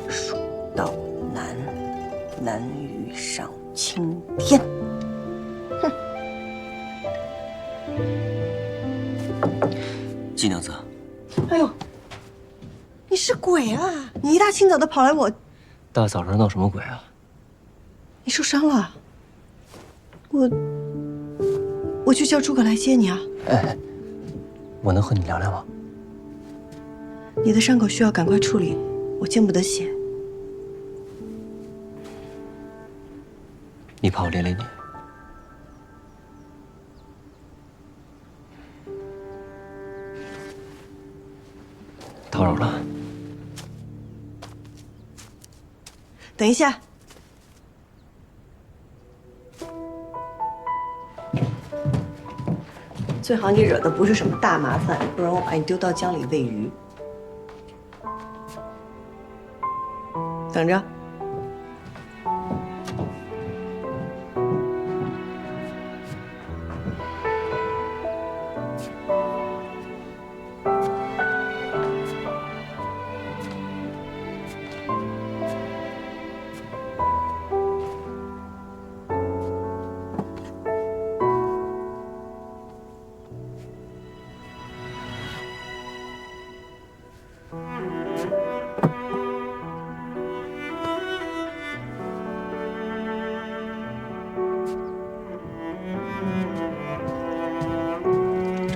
蜀道难，难于上青天。哼！季娘子，哎呦，你是鬼啊！你一大清早的跑来我，大早上闹什么鬼啊？你受伤了？我去叫诸葛来接你啊！哎，我能和你聊聊吗？你的伤口需要赶快处理，我见不得血。你怕我连累你？叨扰了。等一下。最好你惹的不是什么大麻烦，不然我把你丢到江里喂鱼。等着。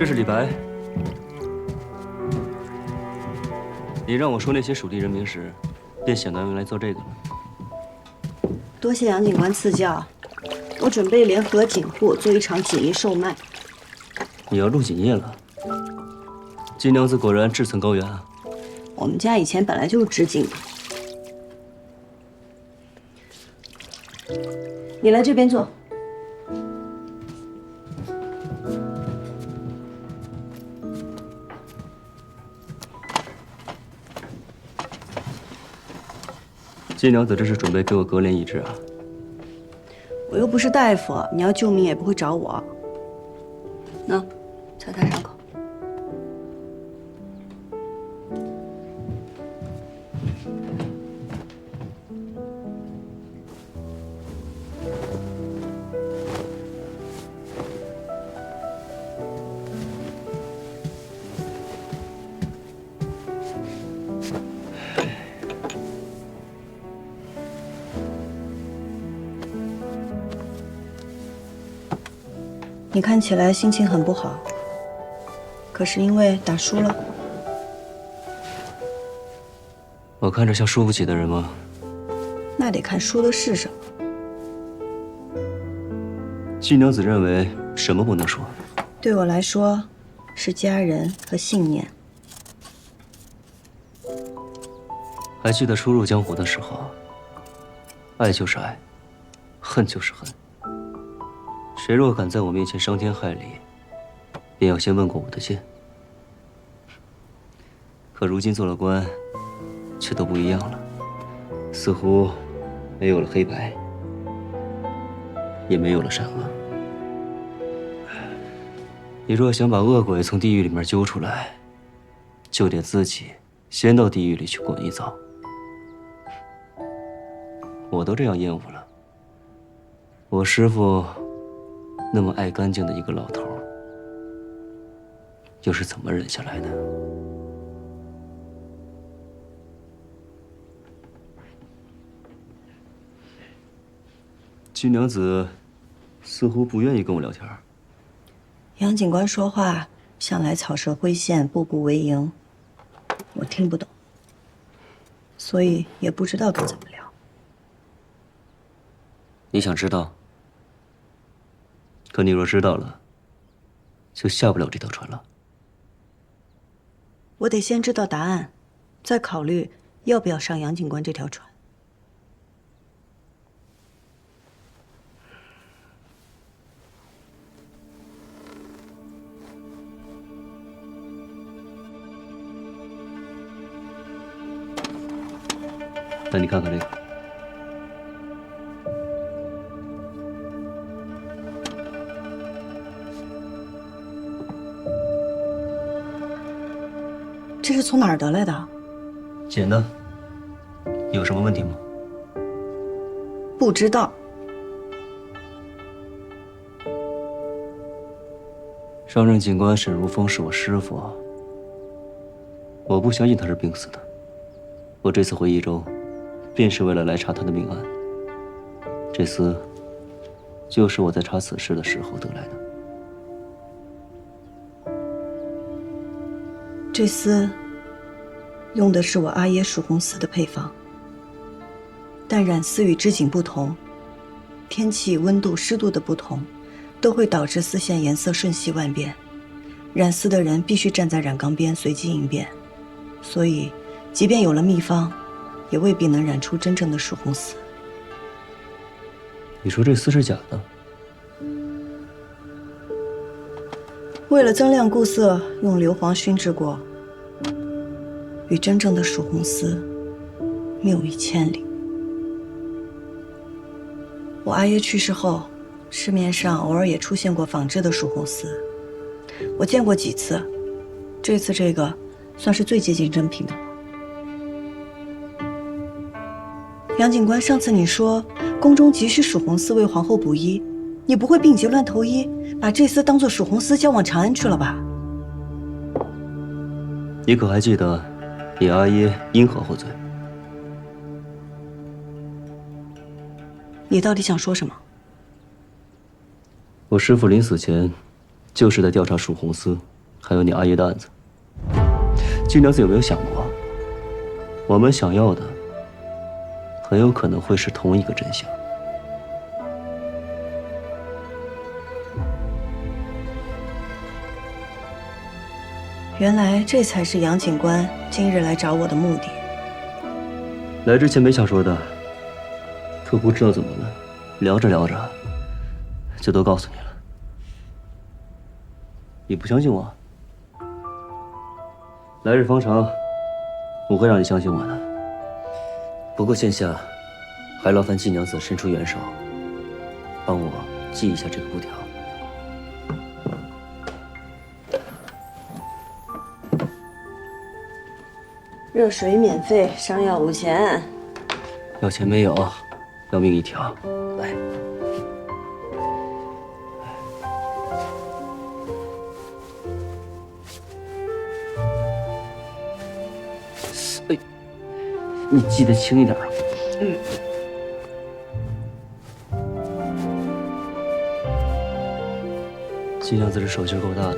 这是李白。你让我说那些蜀地人名时，便想到用来做这个了。多谢杨警官赐教，我准备联合警户做一场锦衣售卖。你要入锦衣了？季娘子果然志存高远啊！我们家以前本来就是织锦的。你来这边坐。季娘子这是准备给我割连医治啊？我又不是大夫，你要救命也不会找我。那，擦擦伤口。你看起来心情很不好，可是因为打输了。我看着像输不起的人吗？那得看输的是什么。季娘子认为什么不能输？对我来说，是家人和信念。还记得初入江湖的时候，爱就是爱，恨就是恨。谁若敢在我面前伤天害理，便要先问过我的剑。可如今做了官，却都不一样了，似乎没有了黑白，也没有了善恶。你若想把恶鬼从地狱里面揪出来，就得自己先到地狱里去滚一遭。我都这样厌恶了，我师父那么爱干净的一个老头，又是怎么忍下来的？季娘子似乎不愿意跟我聊天。杨警官说话向来草蛇灰线，步步为营，我听不懂，所以也不知道该怎么聊。你想知道？可你若知道了，就下不了这条船了。我得先知道答案，再考虑要不要上杨警官这条船。那你看看这个。这是从哪儿得来的？捡的。有什么问题吗？不知道。上任警官沈如风是我师傅，我不相信他是病死的。我这次回益州，便是为了来查他的命案。这厮就是我在查此事的时候得来的。这厮用的是我阿耶蜀红丝的配方，但染丝与织锦不同，天气、温度、湿度的不同，都会导致丝线颜色瞬息万变。染丝的人必须站在染缸边随机应变，所以即便有了秘方，也未必能染出真正的蜀红丝。你说这丝是假的？为了增亮固色，用硫磺熏制过，与真正的蜀红丝谬以千里。我阿爷去世后，市面上偶尔也出现过仿制的蜀红丝，我见过几次，这次这个算是最接近真品的了。杨警官，上次你说宫中急需蜀红丝为皇后补衣，你不会病急乱投医，把这丝当作蜀红丝交往长安去了吧？你可还记得你阿耶因何获罪？你到底想说什么？我师父临死前，就是在调查蜀红丝，还有你阿爷的案子。金娘子有没有想过，我们想要的，很有可能会是同一个真相？原来这才是杨警官今日来找我的目的。来之前没想说的，可不知道怎么了，聊着聊着，就都告诉你了。你不相信我？来日方长，我会让你相信我的。不过现下，还劳烦季娘子伸出援手，帮我系一下这个布条。热水免费，伤药无钱。要钱没有，要命一条。来，哎，你系得轻一点啊。嗯。季娘子这手劲够大的。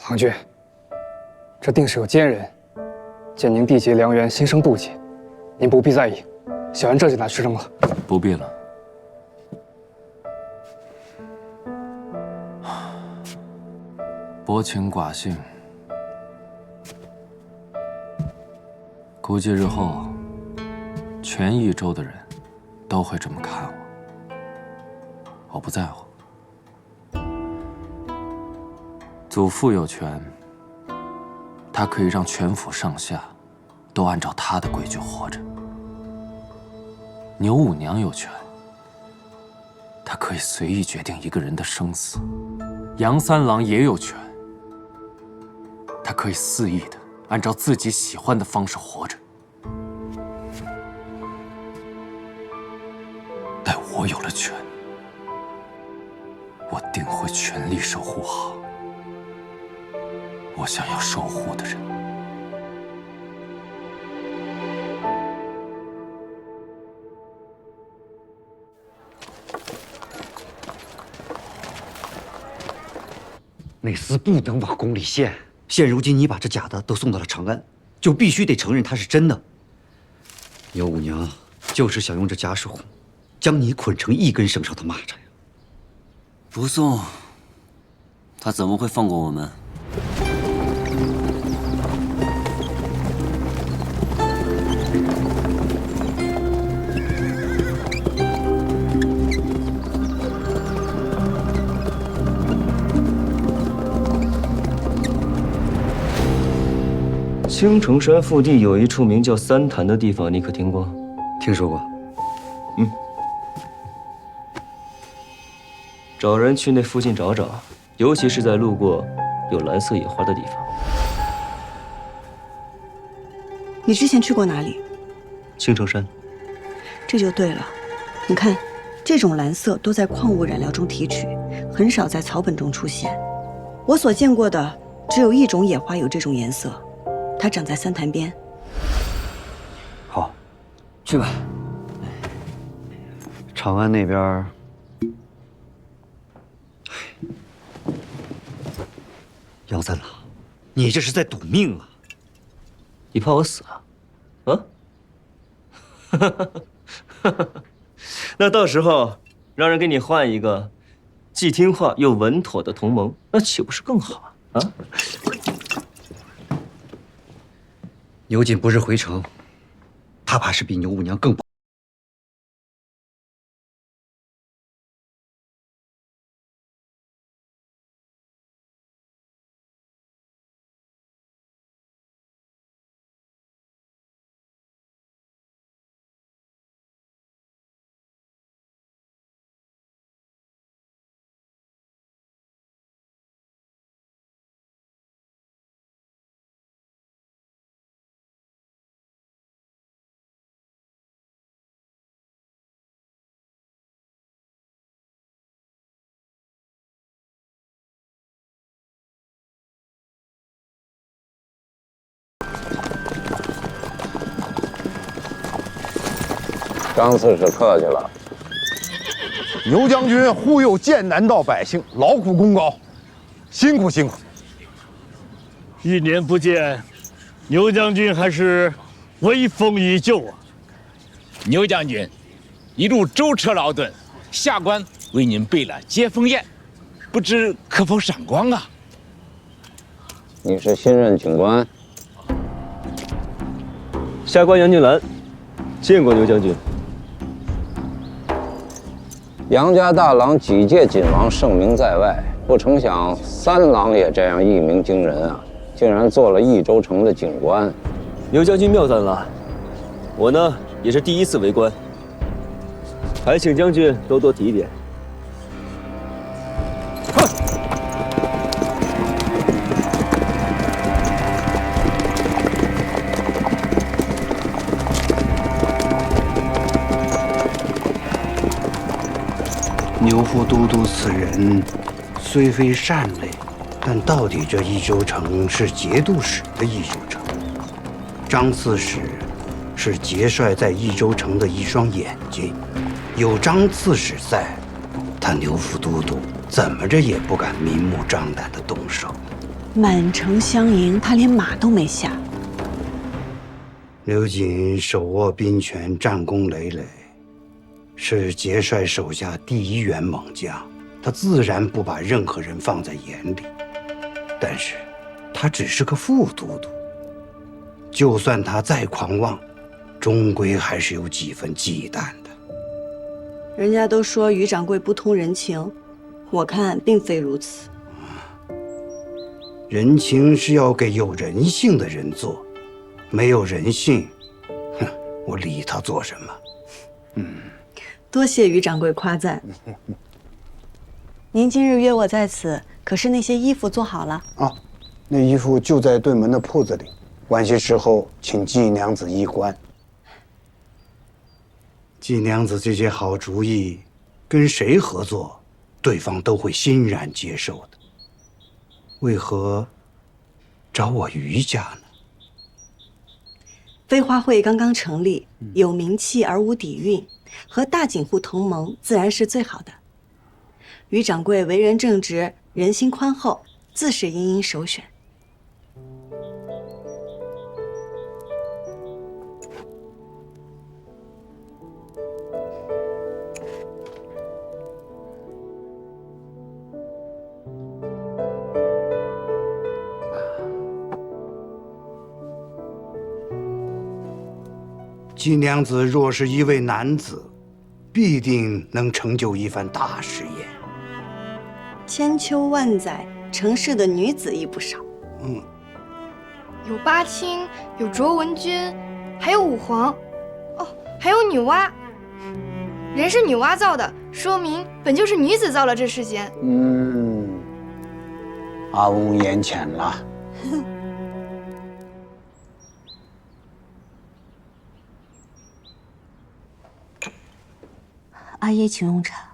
郎君，这定是有奸人，见您缔结良缘，心生妒忌，您不必在意，小人这就拿去扔了。不必了。薄情寡性，估计日后全益州的人都会这么看我。我不在乎。祖父有权，他可以让全府上下都按照他的规矩活着。牛五娘有权，她可以随意决定一个人的生死。杨三郎也有权，他可以肆意的按照自己喜欢的方式活着。待我有了权，我定会全力守护好我想要守护的人。那厮不能往宫里献。现如今你把这假的都送到了长安，就必须得承认它是真的。牛五娘就是想用这假手将你捆成一根绳上的蚂蚱呀！不送，他怎么会放过我们？青城山腹地有一处名叫三潭的地方，你可听过？听说过。找人去那附近找找，尤其是在路过有蓝色野花的地方。你之前去过哪里？青城山。这就对了。你看，这种蓝色都在矿物染料中提取，很少在草本中出现。我所见过的只有一种野花有这种颜色，它长在三潭边。好，去吧。长安那边，杨三郎，你这是在赌命啊！你怕我死啊？那到时候让人给你换一个既听话又稳妥的同盟，那岂不是更好啊？牛瑾不是回城，他怕是比牛五娘更不。张刺史客气了。牛将军忽悠剑南道百姓，劳苦功高，辛苦辛苦。1年不见，牛将军还是威风依旧啊！牛将军，一路舟车劳顿，下官为您备了接风宴，不知可否赏光啊？你是新任警官？下官杨俊兰，见过牛将军。杨家大郎几届锦王盛名在外，不成想三郎也这样一鸣惊人啊！竟然做了益州城的警官。牛将军妙赞了，我呢也是第一次为官，还请将军多多提点。牛副都督此人虽非善类，但到底这益州城是节度使的益州城。张刺史是节帅在益州城的一双眼睛，有张刺史在，他牛副都督怎么着也不敢明目张胆地动手。满城相迎，他连马都没下。刘瑾手握兵权，战功累累，是节帅手下第一员猛将，他自然不把任何人放在眼里。但是，他只是个副都督，就算他再狂妄，终归还是有几分忌惮的。人家都说于掌柜不通人情，我看并非如此。人情是要给有人性的人做，没有人性，哼，我理他做什么？多谢于掌柜夸赞。您今日约我在此，可是那些衣服做好了？啊，那衣服就在对门的铺子里。晚些时候，请季娘子衣冠。季娘子这些好主意，跟谁合作，对方都会欣然接受的。为何找我于家呢？飞花会刚刚成立，有名气而无底蕴，和大锦户同盟自然是最好的。于掌柜为人正直，人心宽厚，自是殷殷首选。季娘子若是一位男子，必定能成就一番大事业。千秋万载，城市的女子亦不少。有八卿，有卓文君，还有武皇，哦，还有女娲。人是女娲造的，说明本就是女子造了这世间。阿翁言浅了。阿爷，请用茶。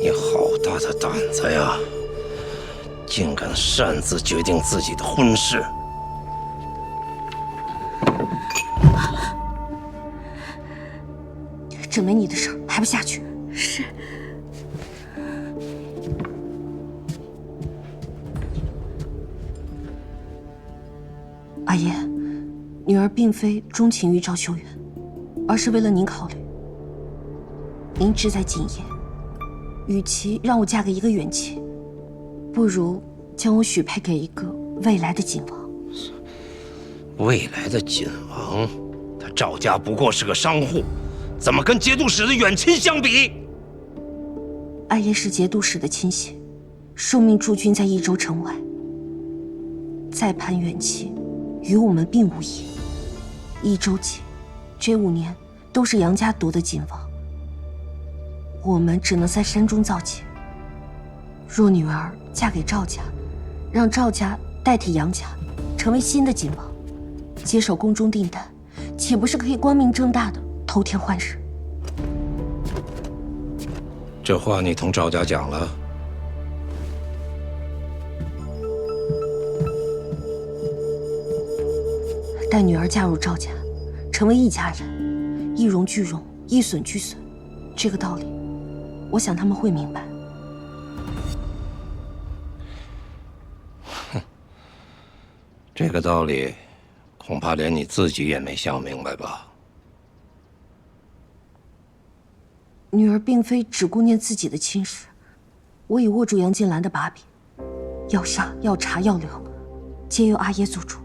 你好大的胆子呀！竟敢擅自决定自己的婚事！这没你的事儿，还不下去？是。阿爷，女儿并非钟情于赵秀远，而是为了您考虑。您志在锦业，与其让我嫁给一个远戚，不如将我许配给一个未来的锦王。未来的锦王，他赵家不过是个商户，怎么跟节度使的远亲相比？阿爷是节度使的亲戚，受命驻军在益州城外，再攀远戚，与我们并无异。益州籍，这5年都是杨家夺的锦王，我们只能在山中造节。若女儿嫁给赵家，让赵家代替杨家，成为新的锦王，接手宫中订单，岂不是可以光明正大的偷天换日？这话你同赵家讲了？待女儿嫁入赵家，成为一家人，一荣俱荣，一损俱损，这个道理，我想他们会明白。哼，这个道理，恐怕连你自己也没想明白吧？女儿并非只顾念自己的亲事，我已握住杨金兰的把柄，要杀要查要留，皆由阿爷做主。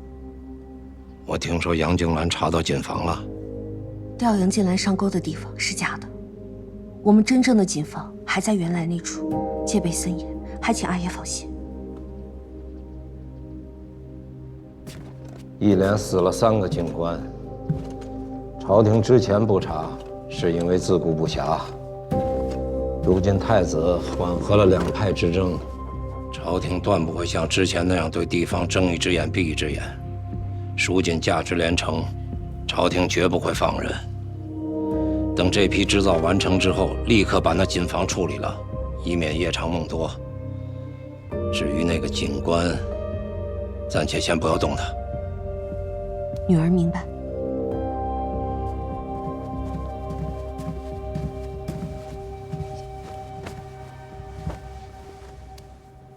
我听说杨静兰查到锦房了，调杨金兰上钩的地方是假的，我们真正的锦房还在原来那处，戒备森严，还请阿爷放心。一连死了3个警官，朝廷之前不查，是因为自顾不暇。如今太子缓和了2派之争，朝廷断不会像之前那样对地方睁一只眼闭一只眼。蜀锦价值连城，朝廷绝不会放人。等这批织造完成之后，立刻把那锦房处理了，以免夜长梦多。至于那个警官，暂且先不要动他。女儿明白。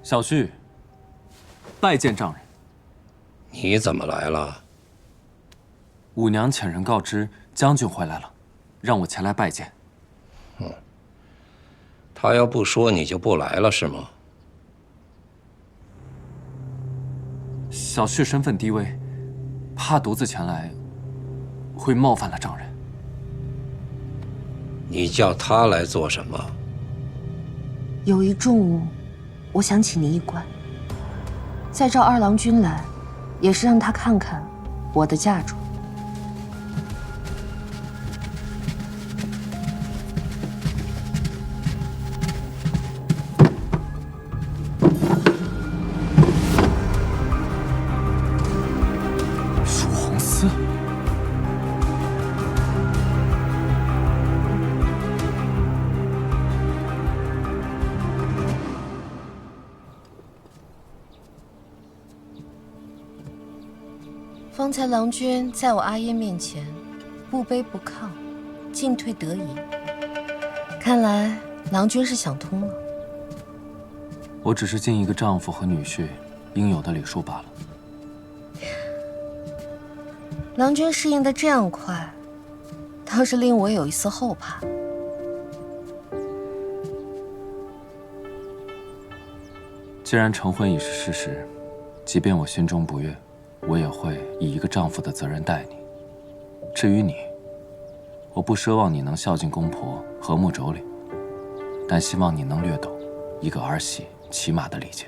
小婿，拜见丈人。你怎么来了？五娘遣人告知将军回来了，让我前来拜见。他要不说，你就不来了是吗？小婿身份低微，怕独自前来会冒犯了丈人。你叫他来做什么？有一重务，我想请您一关。再召2郎君来，也是让他看看我的嫁妆。蜀红丝。方才郎君在我阿耶面前不卑不亢，进退得宜。看来郎君是想通了。我只是尽一个丈夫和女婿应有的礼数罢了。郎君适应得这样快，倒是令我有一丝后怕。既然成婚已是事实，即便我心中不悦，我也会以一个丈夫的责任待你。至于你，我不奢望你能孝敬公婆、和睦妯娌，但希望你能略懂一个儿媳起码的礼节。